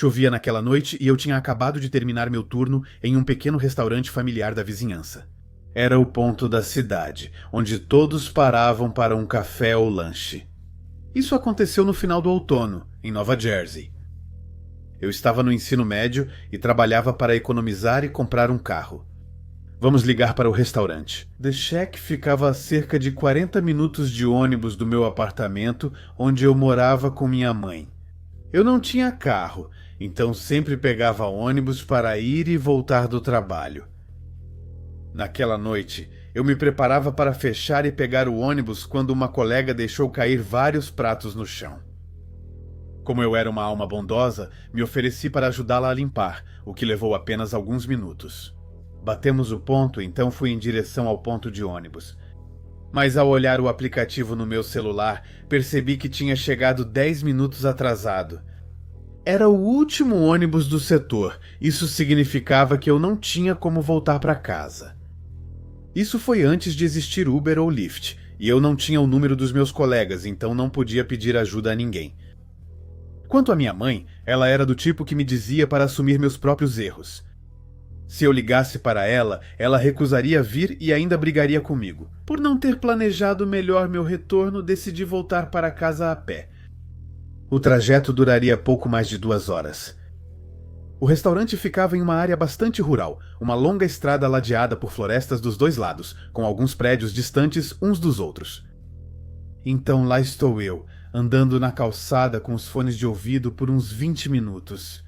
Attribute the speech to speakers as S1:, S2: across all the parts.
S1: Chovia naquela noite e eu tinha acabado de terminar meu turno em um pequeno restaurante familiar da vizinhança. Era o ponto da cidade, onde todos paravam para um café ou lanche. Isso aconteceu no final do outono, em Nova Jersey. Eu estava no ensino médio e trabalhava para economizar e comprar um carro. Vamos ligar para o restaurante. The Shack ficava a cerca de 40 minutos de ônibus do meu apartamento, onde eu morava com minha mãe. Eu não tinha carro, então sempre pegava ônibus para ir e voltar do trabalho. Naquela noite, eu me preparava para fechar e pegar o ônibus quando uma colega deixou cair vários pratos no chão. Como eu era uma alma bondosa, me ofereci para ajudá-la a limpar, o que levou apenas alguns minutos. Batemos o ponto, então fui em direção ao ponto de ônibus. Mas ao olhar o aplicativo no meu celular, percebi que tinha chegado 10 minutos atrasado. Era o último ônibus do setor. Isso significava que eu não tinha como voltar para casa. Isso foi antes de existir Uber ou Lyft, e eu não tinha o número dos meus colegas, então não podia pedir ajuda a ninguém. Quanto à minha mãe, ela era do tipo que me dizia para assumir meus próprios erros. Se eu ligasse para ela, ela recusaria vir e ainda brigaria comigo. Por não ter planejado melhor meu retorno, decidi voltar para casa a pé. O trajeto duraria pouco mais de 2 horas. O restaurante ficava em uma área bastante rural, uma longa estrada ladeada por florestas dos dois lados, com alguns prédios distantes uns dos outros. Então lá estou eu, andando na calçada com os fones de ouvido por uns 20 minutos.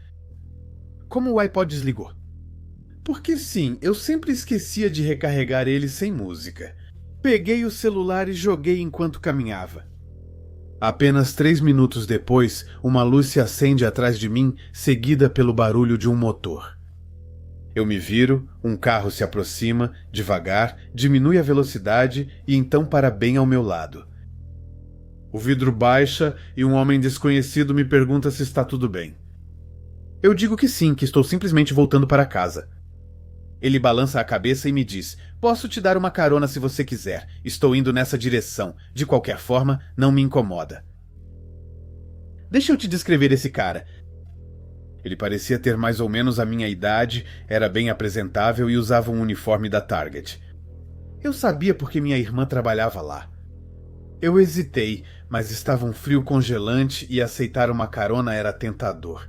S1: Como o iPod desligou? Porque sim, eu sempre esquecia de recarregar ele sem música. Peguei o celular e joguei enquanto caminhava. Apenas 3 minutos depois, uma luz se acende atrás de mim, seguida pelo barulho de um motor. Eu me viro, um carro se aproxima, devagar, diminui a velocidade e então para bem ao meu lado. O vidro baixa e um homem desconhecido me pergunta se está tudo bem. Eu digo que sim, que estou simplesmente voltando para casa. Ele balança a cabeça e me diz: posso te dar uma carona se você quiser. Estou indo nessa direção. De qualquer forma, não me incomoda. Deixa eu te descrever esse cara. Ele parecia ter mais ou menos a minha idade, era bem apresentável e usava um uniforme da Target. Eu sabia porque minha irmã trabalhava lá. Eu hesitei, mas estava um frio congelante e aceitar uma carona era tentador.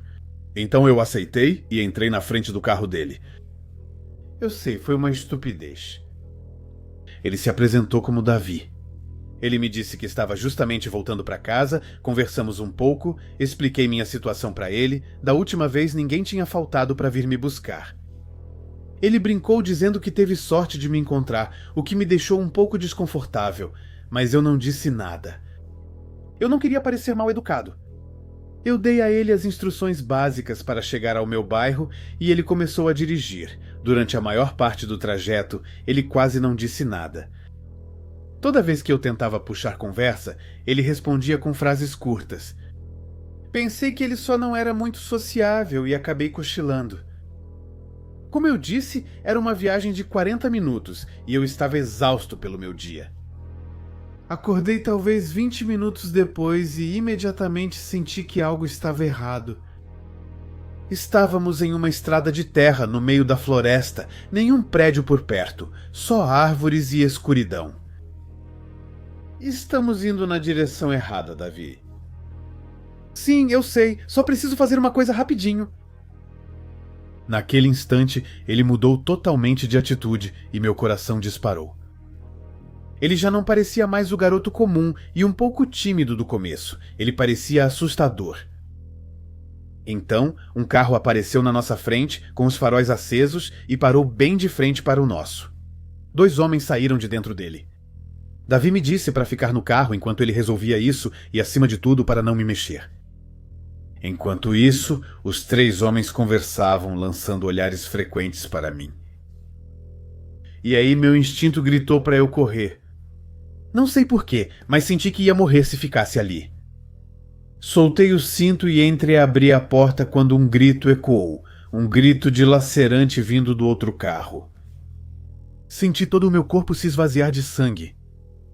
S1: Então eu aceitei e entrei na frente do carro dele. Eu sei, foi uma estupidez. Ele se apresentou como Davi. Ele me disse que estava justamente voltando para casa, conversamos um pouco, expliquei minha situação para ele. Da última vez ninguém tinha faltado para vir me buscar. Ele brincou dizendo que teve sorte de me encontrar, o que me deixou um pouco desconfortável, mas eu não disse nada. Eu não queria parecer mal educado. Eu dei a ele as instruções básicas para chegar ao meu bairro e ele começou a dirigir. Durante a maior parte do trajeto, ele quase não disse nada. Toda vez que eu tentava puxar conversa, ele respondia com frases curtas. Pensei que ele só não era muito sociável e acabei cochilando. Como eu disse, era uma viagem de 40 minutos e eu estava exausto pelo meu dia. Acordei talvez 20 minutos depois e imediatamente senti que algo estava errado. Estávamos em uma estrada de terra no meio da floresta, nenhum prédio por perto, só árvores e escuridão. Estamos indo na direção errada, Davi. Sim, eu sei, só preciso fazer uma coisa rapidinho. Naquele instante, ele mudou totalmente de atitude e meu coração disparou. Ele já não parecia mais o garoto comum e um pouco tímido do começo. Ele parecia assustador. Então, um carro apareceu na nossa frente, com os faróis acesos, e parou bem de frente para o nosso. 2 homens saíram de dentro dele. Davi me disse para ficar no carro enquanto ele resolvia isso e, acima de tudo, para não me mexer. Enquanto isso, os 3 homens conversavam, lançando olhares frequentes para mim. E aí meu instinto gritou para eu correr. Não sei porquê, mas senti que ia morrer se ficasse ali. Soltei o cinto e entreabri a porta quando um grito ecoou, um grito dilacerante vindo do outro carro. Senti todo o meu corpo se esvaziar de sangue.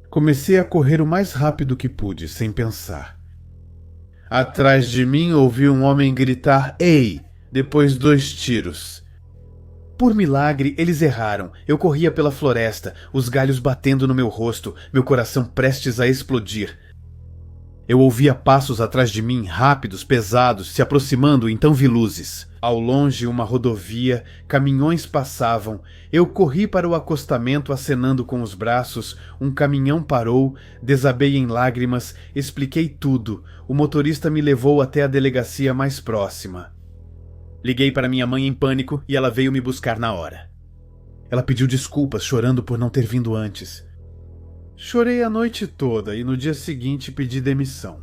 S1: Comecei a correr o mais rápido que pude, sem pensar. Atrás de mim ouvi um homem gritar "Ei!", depois 2 tiros. Por milagre, eles erraram. Eu corria pela floresta, os galhos batendo no meu rosto, meu coração prestes a explodir. Eu ouvia passos atrás de mim, rápidos, pesados, se aproximando, então vi luzes. Ao longe, uma rodovia, caminhões passavam. Eu corri para o acostamento acenando com os braços, um caminhão parou, desabei em lágrimas, expliquei tudo. O motorista me levou até a delegacia mais próxima. Liguei para minha mãe em pânico e ela veio me buscar na hora. Ela pediu desculpas, chorando por não ter vindo antes. Chorei a noite toda e no dia seguinte pedi demissão.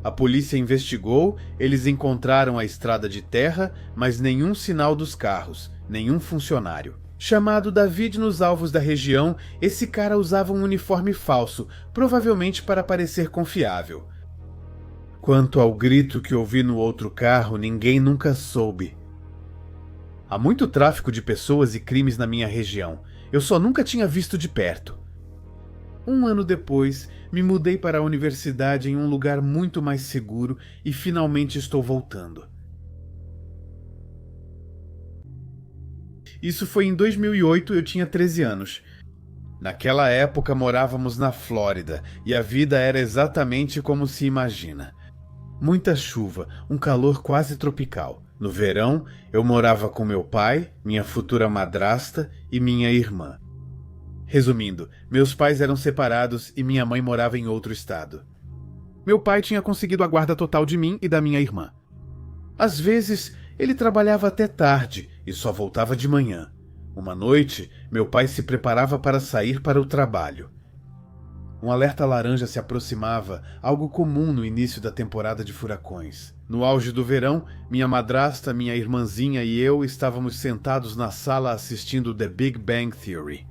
S1: A polícia investigou, eles encontraram a estrada de terra, mas nenhum sinal dos carros, nenhum funcionário. Chamado David nos alvos da região, esse cara usava um uniforme falso, provavelmente para parecer confiável. Quanto ao grito que ouvi no outro carro, ninguém nunca soube. Há muito tráfico de pessoas e crimes na minha região. Eu só nunca tinha visto de perto. 1 ano depois, me mudei para a universidade em um lugar muito mais seguro e finalmente estou voltando. Isso foi em 2008, eu tinha 13 anos. Naquela época morávamos na Flórida e a vida era exatamente como se imagina. Muita chuva, um calor quase tropical. No verão, eu morava com meu pai, minha futura madrasta e minha irmã. Resumindo, meus pais eram separados e minha mãe morava em outro estado. Meu pai tinha conseguido a guarda total de mim e da minha irmã. Às vezes, ele trabalhava até tarde e só voltava de manhã. Uma noite, meu pai se preparava para sair para o trabalho. Um alerta laranja se aproximava, algo comum no início da temporada de furacões. No auge do verão, minha madrasta, minha irmãzinha e eu estávamos sentados na sala assistindo The Big Bang Theory.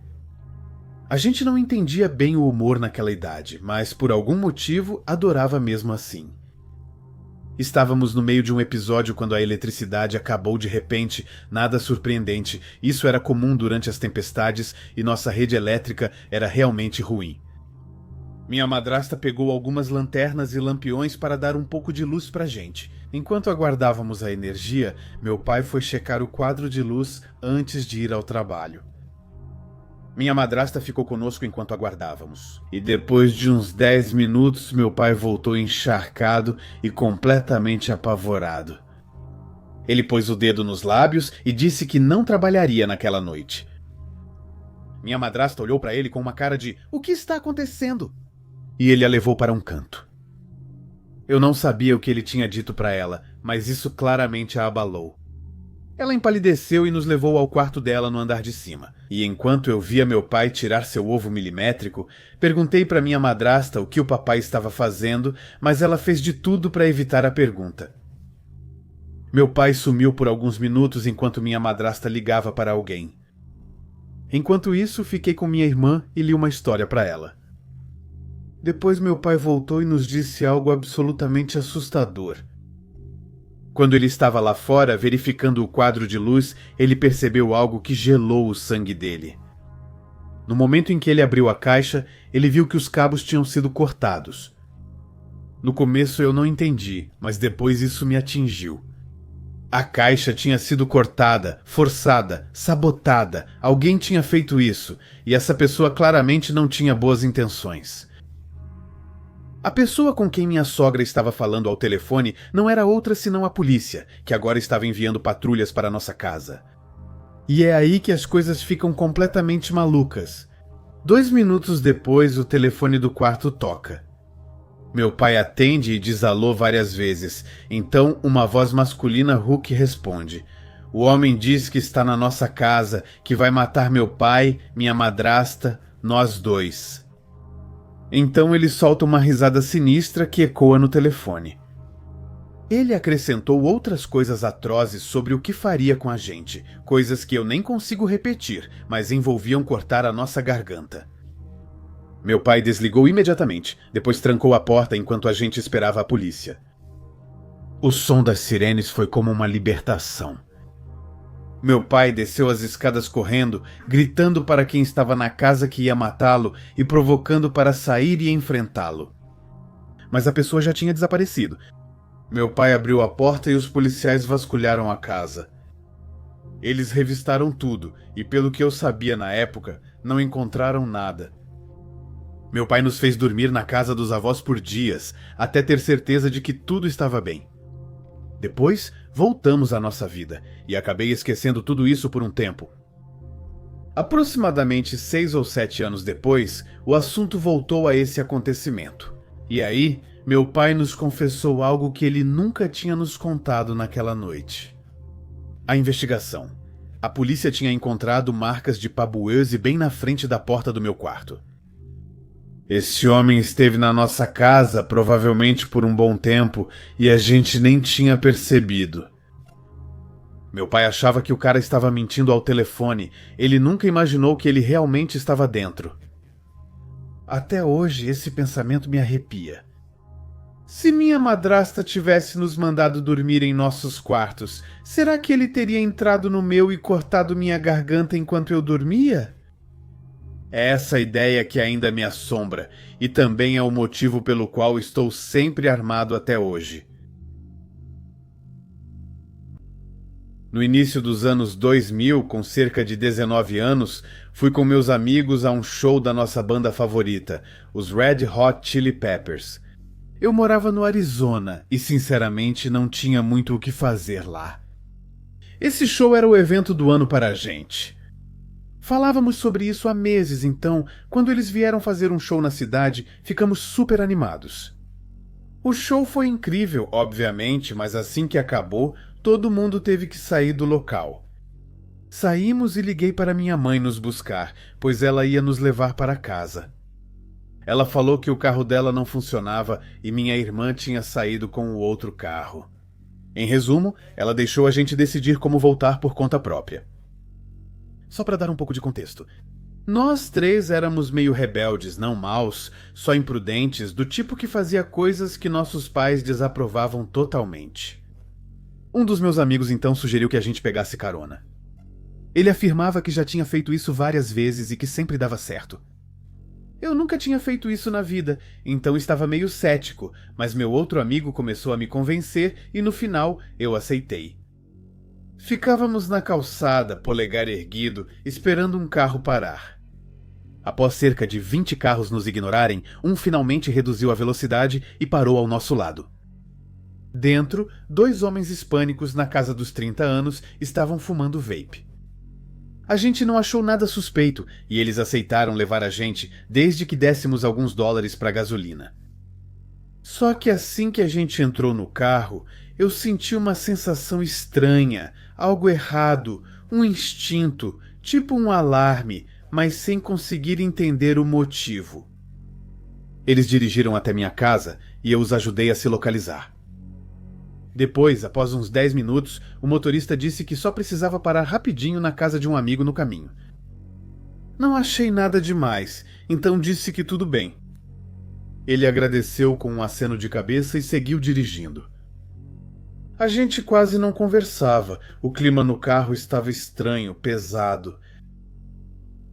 S1: A gente não entendia bem o humor naquela idade, mas por algum motivo adorava mesmo assim. Estávamos no meio de um episódio quando a eletricidade acabou de repente, nada surpreendente. Isso era comum durante as tempestades e nossa rede elétrica era realmente ruim. Minha madrasta pegou algumas lanternas e lampiões para dar um pouco de luz pra gente. Enquanto aguardávamos a energia, meu pai foi checar o quadro de luz antes de ir ao trabalho. Minha madrasta ficou conosco enquanto aguardávamos. E depois de uns 10 minutos, meu pai voltou encharcado e completamente apavorado. Ele pôs o dedo nos lábios e disse que não trabalharia naquela noite. Minha madrasta olhou para ele com uma cara de "O que está acontecendo?" E ele a levou para um canto. Eu não sabia o que ele tinha dito para ela, mas isso claramente a abalou. Ela empalideceu e nos levou ao quarto dela no andar de cima. E enquanto eu via meu pai tirar seu ovo milimétrico, perguntei para minha madrasta o que o papai estava fazendo, mas ela fez de tudo para evitar a pergunta. Meu pai sumiu por alguns minutos enquanto minha madrasta ligava para alguém. Enquanto isso, fiquei com minha irmã e li uma história para ela. Depois meu pai voltou e nos disse algo absolutamente assustador. Quando ele estava lá fora, verificando o quadro de luz, ele percebeu algo que gelou o sangue dele. No momento em que ele abriu a caixa, ele viu que os cabos tinham sido cortados. No começo eu não entendi, mas depois isso me atingiu. A caixa tinha sido cortada, forçada, sabotada. Alguém tinha feito isso, e essa pessoa claramente não tinha boas intenções. A pessoa com quem minha sogra estava falando ao telefone não era outra senão a polícia, que agora estava enviando patrulhas para nossa casa. E é aí que as coisas ficam completamente malucas. 2 minutos depois, o telefone do quarto toca. Meu pai atende e diz alô várias vezes, então uma voz masculina rouca responde. O homem diz que está na nossa casa, que vai matar meu pai, minha madrasta, nós dois. Então ele solta uma risada sinistra que ecoa no telefone. Ele acrescentou outras coisas atrozes sobre o que faria com a gente, coisas que eu nem consigo repetir, mas envolviam cortar a nossa garganta. Meu pai desligou imediatamente, depois trancou a porta enquanto a gente esperava a polícia. O som das sirenes foi como uma libertação. Meu pai desceu as escadas correndo, gritando para quem estava na casa que ia matá-lo e provocando para sair e enfrentá-lo. mas a pessoa já tinha desaparecido. Meu pai abriu a porta e os policiais vasculharam a casa. Eles revistaram tudo e, pelo que eu sabia na época, não encontraram nada. Meu pai nos fez dormir na casa dos avós por dias, até ter certeza de que tudo estava bem. Depois, voltamos à nossa vida, e acabei esquecendo tudo isso por um tempo. Aproximadamente 6 ou 7 anos depois, o assunto voltou a esse acontecimento. E aí, meu pai nos confessou algo que ele nunca tinha nos contado naquela noite. A investigação. A polícia tinha encontrado marcas de pabuese bem na frente da porta do meu quarto. Esse homem esteve na nossa casa, provavelmente por um bom tempo, e a gente nem tinha percebido. Meu pai achava que o cara estava mentindo ao telefone. Ele nunca imaginou que ele realmente estava dentro. Até hoje, esse pensamento me arrepia. Se minha madrasta tivesse nos mandado dormir em nossos quartos, será que ele teria entrado no meu e cortado minha garganta enquanto eu dormia? É essa ideia que ainda me assombra, e também é o motivo pelo qual estou sempre armado até hoje. No início dos anos 2000, com cerca de 19 anos, fui com meus amigos a um show da nossa banda favorita, os Red Hot Chili Peppers. Eu morava no Arizona e, sinceramente, não tinha muito o que fazer lá. Esse show era o evento do ano para a gente. Falávamos sobre isso há meses, então, quando eles vieram fazer um show na cidade, ficamos super animados. O show foi incrível, obviamente, mas assim que acabou, todo mundo teve que sair do local. Saímos e liguei para minha mãe nos buscar, pois ela ia nos levar para casa. Ela falou que o carro dela não funcionava e minha irmã tinha saído com o outro carro. Em resumo, ela deixou a gente decidir como voltar por conta própria. Só para dar um pouco de contexto. Nós 3 éramos meio rebeldes, não maus, só imprudentes, do tipo que fazia coisas que nossos pais desaprovavam totalmente. Um dos meus amigos então sugeriu que a gente pegasse carona. Ele afirmava que já tinha feito isso várias vezes e que sempre dava certo. Eu nunca tinha feito isso na vida, então estava meio cético, mas meu outro amigo começou a me convencer e no final eu aceitei. Ficávamos na calçada, polegar erguido, esperando um carro parar. Após cerca de 20 carros nos ignorarem, um finalmente reduziu a velocidade e parou ao nosso lado. Dentro, 2 homens hispânicos na casa dos 30 anos estavam fumando vape. A gente não achou nada suspeito e eles aceitaram levar a gente desde que dessemos alguns dólares para gasolina. Só que assim que a gente entrou no carro, eu senti uma sensação estranha, algo errado, um instinto, tipo um alarme, mas sem conseguir entender o motivo. Eles dirigiram até minha casa e eu os ajudei a se localizar. Depois, após uns 10 minutos, o motorista disse que só precisava parar rapidinho na casa de um amigo no caminho. Não achei nada demais, então disse que tudo bem. Ele agradeceu com um aceno de cabeça e seguiu dirigindo. A gente quase não conversava, o clima no carro estava estranho, pesado.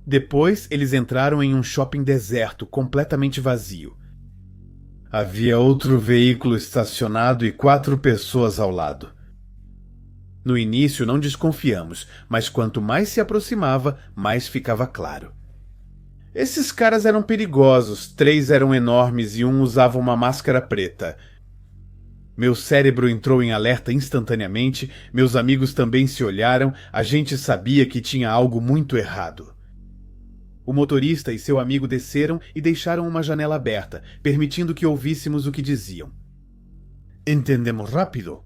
S1: Depois, eles entraram em um shopping deserto, completamente vazio. Havia outro veículo estacionado e 4 pessoas ao lado. No início não desconfiamos, mas quanto mais se aproximava, mais ficava claro. Esses caras eram perigosos, 3 eram enormes e um usava uma máscara preta. Meu cérebro entrou em alerta instantaneamente, meus amigos também se olharam, a gente sabia que tinha algo muito errado. O motorista e seu amigo desceram e deixaram uma janela aberta, permitindo que ouvíssemos o que diziam. Entendemos rápido.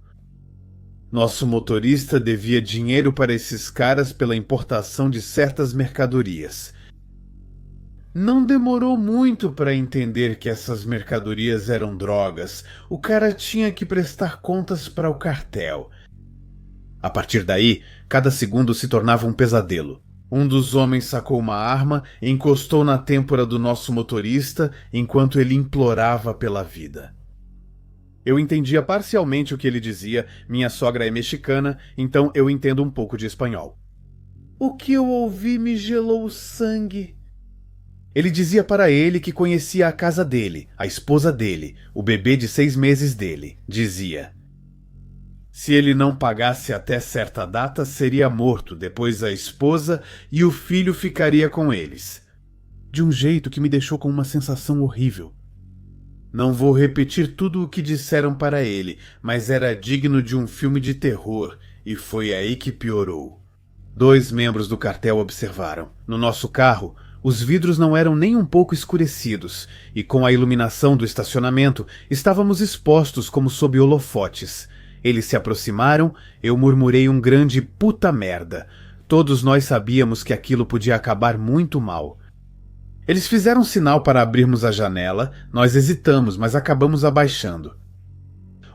S1: Nosso motorista devia dinheiro para esses caras pela importação de certas mercadorias. Não demorou muito para entender que essas mercadorias eram drogas. O cara tinha que prestar contas para o cartel. A partir daí, cada segundo se tornava um pesadelo. Um dos homens sacou uma arma e encostou na têmpora do nosso motorista enquanto ele implorava pela vida. Eu entendia parcialmente o que ele dizia, minha sogra é mexicana, então eu entendo um pouco de espanhol. O que eu ouvi me gelou o sangue. Ele dizia para ele que conhecia a casa dele, a esposa dele, o bebê de 6 meses dele. Dizia: se ele não pagasse até certa data, seria morto, depois a esposa e o filho ficaria com eles. De um jeito que me deixou com uma sensação horrível. Não vou repetir tudo o que disseram para ele, mas era digno de um filme de terror, e foi aí que piorou. 2 membros do cartel observaram. No nosso carro, os vidros não eram nem um pouco escurecidos, e com a iluminação do estacionamento, estávamos expostos como sob holofotes. Eles se aproximaram, eu murmurei um grande puta merda. Todos nós sabíamos que aquilo podia acabar muito mal. Eles fizeram sinal para abrirmos a janela, nós hesitamos, mas acabamos abaixando.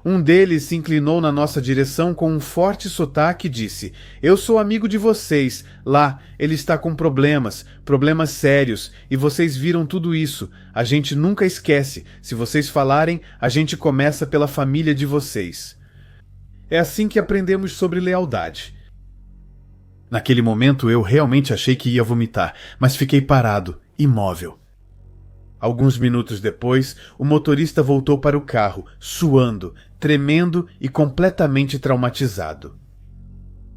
S1: Um deles se inclinou na nossa direção com um forte sotaque e disse: eu sou amigo de vocês, lá, ele está com problemas sérios, e vocês viram tudo isso, a gente nunca esquece, se vocês falarem, a gente começa pela família de vocês. É assim que aprendemos sobre lealdade. Naquele momento eu realmente achei que ia vomitar, mas fiquei parado, imóvel. Alguns minutos depois, o motorista voltou para o carro, suando, tremendo e completamente traumatizado.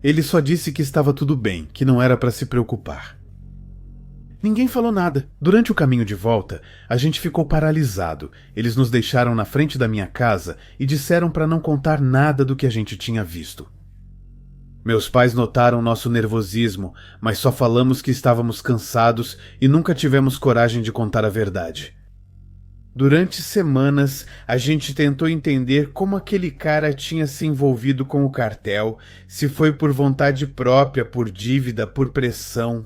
S1: Ele só disse que estava tudo bem, que não era para se preocupar. Ninguém falou nada. Durante o caminho de volta, a gente ficou paralisado. Eles nos deixaram na frente da minha casa e disseram para não contar nada do que a gente tinha visto. Meus pais notaram nosso nervosismo, mas só falamos que estávamos cansados e nunca tivemos coragem de contar a verdade. Durante semanas, a gente tentou entender como aquele cara tinha se envolvido com o cartel, se foi por vontade própria, por dívida, por pressão.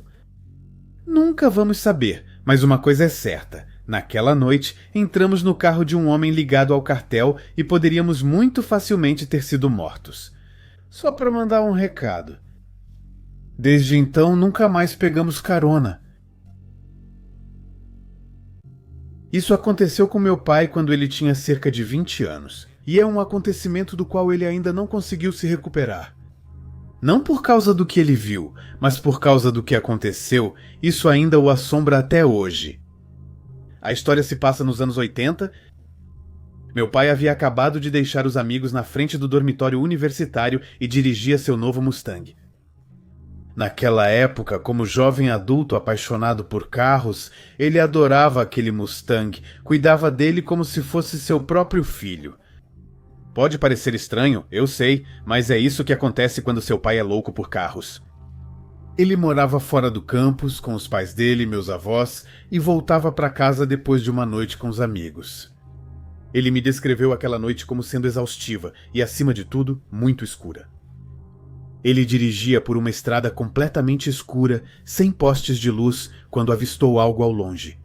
S1: Nunca vamos saber, mas uma coisa é certa. Naquela noite, entramos no carro de um homem ligado ao cartel e poderíamos muito facilmente ter sido mortos. Só para mandar um recado. Desde então, nunca mais pegamos carona. Isso aconteceu com meu pai quando ele tinha cerca de 20 anos, e é um acontecimento do qual ele ainda não conseguiu se recuperar. Não por causa do que ele viu, mas por causa do que aconteceu, isso ainda o assombra até hoje. A história se passa nos anos 80. Meu pai havia acabado de deixar os amigos na frente do dormitório universitário e dirigia seu novo Mustang. Naquela época, como jovem adulto apaixonado por carros, ele adorava aquele Mustang, cuidava dele como se fosse seu próprio filho. Pode parecer estranho, eu sei, mas é isso que acontece quando seu pai é louco por carros. Ele morava fora do campus, com os pais dele e meus avós, e voltava para casa depois de uma noite com os amigos. Ele me descreveu aquela noite como sendo exaustiva e, acima de tudo, muito escura. Ele dirigia por uma estrada completamente escura, sem postes de luz, quando avistou algo ao longe.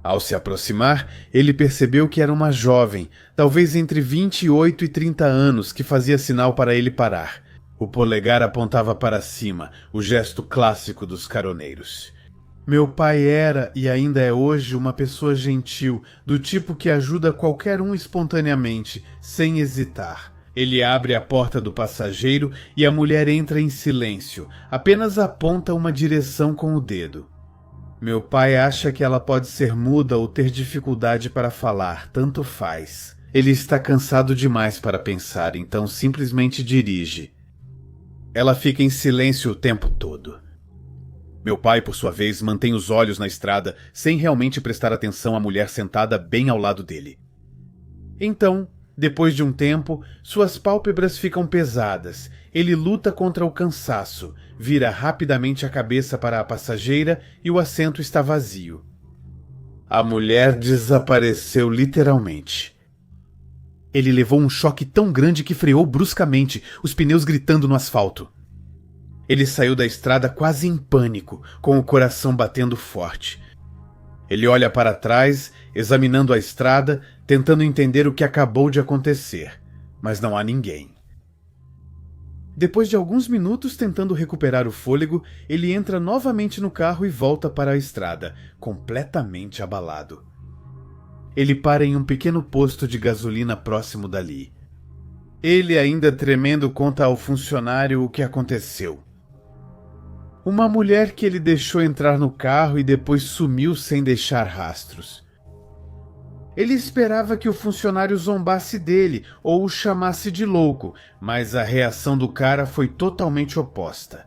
S1: Ao se aproximar, ele percebeu que era uma jovem, talvez entre 28 e 30 anos, que fazia sinal para ele parar. O polegar apontava para cima, o gesto clássico dos caroneiros. Meu pai era, e ainda é hoje, uma pessoa gentil, do tipo que ajuda qualquer um espontaneamente, sem hesitar. Ele abre a porta do passageiro e a mulher entra em silêncio, apenas aponta uma direção com o dedo. Meu pai acha que ela pode ser muda ou ter dificuldade para falar, tanto faz. Ele está cansado demais para pensar, então simplesmente dirige. Ela fica em silêncio o tempo todo. Meu pai, por sua vez, mantém os olhos na estrada, sem realmente prestar atenção à mulher sentada bem ao lado dele. Então, depois de um tempo, suas pálpebras ficam pesadas. Ele luta contra o cansaço, vira rapidamente a cabeça para a passageira e o assento está vazio. A mulher desapareceu literalmente. Ele levou um choque tão grande que freou bruscamente, os pneus gritando no asfalto. Ele saiu da estrada quase em pânico, com o coração batendo forte. Ele olha para trás, examinando a estrada, tentando entender o que acabou de acontecer, mas não há ninguém. Depois de alguns minutos tentando recuperar o fôlego, ele entra novamente no carro e volta para a estrada, completamente abalado. Ele para em um pequeno posto de gasolina próximo dali. Ele ainda tremendo conta ao funcionário o que aconteceu. Uma mulher que ele deixou entrar no carro e depois sumiu sem deixar rastros. Ele esperava que o funcionário zombasse dele ou o chamasse de louco, mas a reação do cara foi totalmente oposta.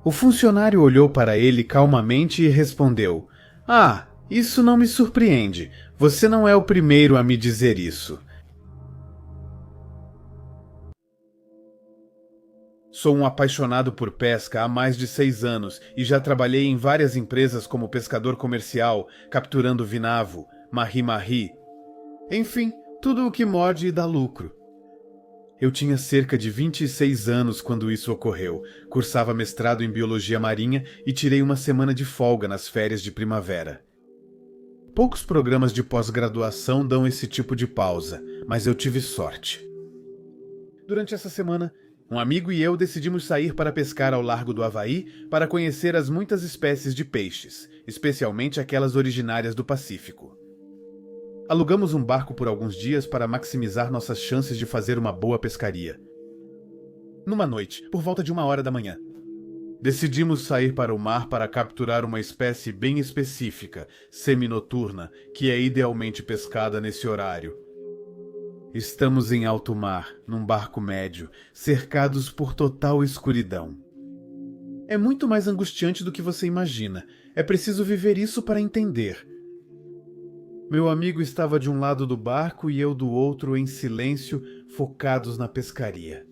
S1: O funcionário olhou para ele calmamente e respondeu: "Ah, isso não me surpreende. Você não é o primeiro a me dizer isso." Sou um apaixonado por pesca há mais de 6 anos e já trabalhei em várias empresas como pescador comercial, capturando vinavo, mahi-mahi. Enfim, tudo o que morde e dá lucro. Eu tinha cerca de 26 anos quando isso ocorreu, cursava mestrado em biologia marinha e tirei uma semana de folga nas férias de primavera. Poucos programas de pós-graduação dão esse tipo de pausa, mas eu tive sorte. Durante essa semana, um amigo e eu decidimos sair para pescar ao largo do Havaí para conhecer as muitas espécies de peixes, especialmente aquelas originárias do Pacífico. Alugamos um barco por alguns dias para maximizar nossas chances de fazer uma boa pescaria. Numa noite, por volta de 1h da manhã, decidimos sair para o mar para capturar uma espécie bem específica, seminoturna, que é idealmente pescada nesse horário. Estamos em alto mar, num barco médio, cercados por total escuridão. É muito mais angustiante do que você imagina. É preciso viver isso para entender. Meu amigo estava de um lado do barco e eu do outro, em silêncio, focados na pescaria.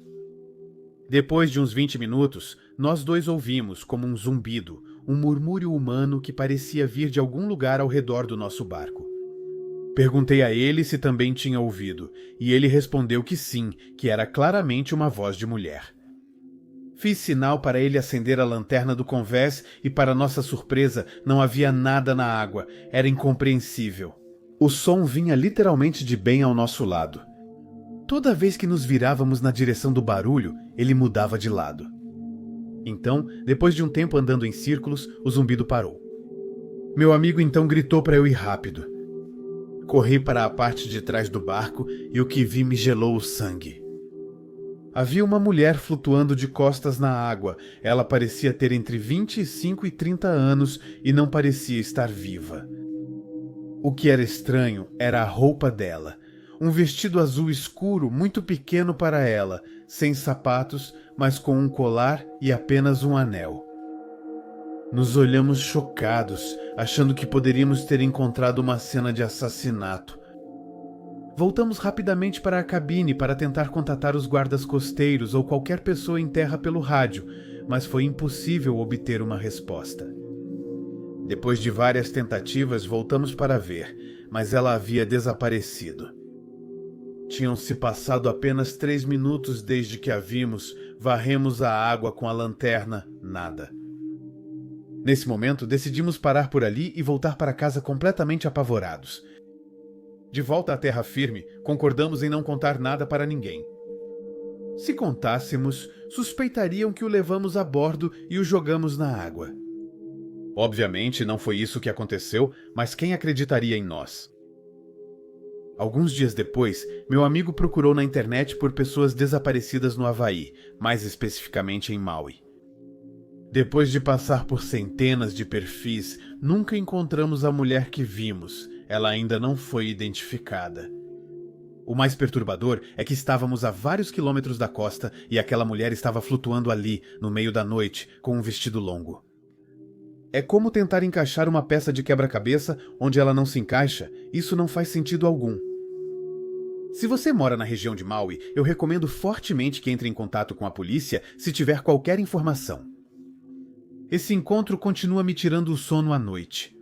S1: Depois de uns 20 minutos, nós dois ouvimos, como um zumbido, um murmúrio humano que parecia vir de algum lugar ao redor do nosso barco. Perguntei a ele se também tinha ouvido, e ele respondeu que sim, que era claramente uma voz de mulher. Fiz sinal para ele acender a lanterna do convés e, para nossa surpresa, não havia nada na água. Era incompreensível. O som vinha literalmente de bem ao nosso lado. Toda vez que nos virávamos na direção do barulho, ele mudava de lado. Então, depois de um tempo andando em círculos, o zumbido parou. Meu amigo então gritou para eu ir rápido. Corri para a parte de trás do barco e o que vi me gelou o sangue. Havia uma mulher flutuando de costas na água. Ela parecia ter entre 25 e 30 anos e não parecia estar viva. O que era estranho era a roupa dela. Um vestido azul escuro, muito pequeno para ela, sem sapatos, mas com um colar e apenas um anel. Nos olhamos chocados, achando que poderíamos ter encontrado uma cena de assassinato. Voltamos rapidamente para a cabine para tentar contatar os guardas costeiros ou qualquer pessoa em terra pelo rádio, mas foi impossível obter uma resposta. Depois de várias tentativas, voltamos para ver, mas ela havia desaparecido. Tinham se passado apenas 3 minutos desde que a vimos, varremos a água com a lanterna, nada. Nesse momento, decidimos parar por ali e voltar para casa completamente apavorados. De volta à terra firme, concordamos em não contar nada para ninguém. Se contássemos, suspeitariam que o levamos a bordo e o jogamos na água. Obviamente, não foi isso que aconteceu, mas quem acreditaria em nós? Alguns dias depois, meu amigo procurou na internet por pessoas desaparecidas no Havaí, mais especificamente em Maui. Depois de passar por centenas de perfis, nunca encontramos a mulher que vimos. Ela ainda não foi identificada. O mais perturbador é que estávamos a vários quilômetros da costa e aquela mulher estava flutuando ali, no meio da noite, com um vestido longo. É como tentar encaixar uma peça de quebra-cabeça onde ela não se encaixa. Isso não faz sentido algum. Se você mora na região de Maui, eu recomendo fortemente que entre em contato com a polícia se tiver qualquer informação. Esse encontro continua me tirando o sono à noite.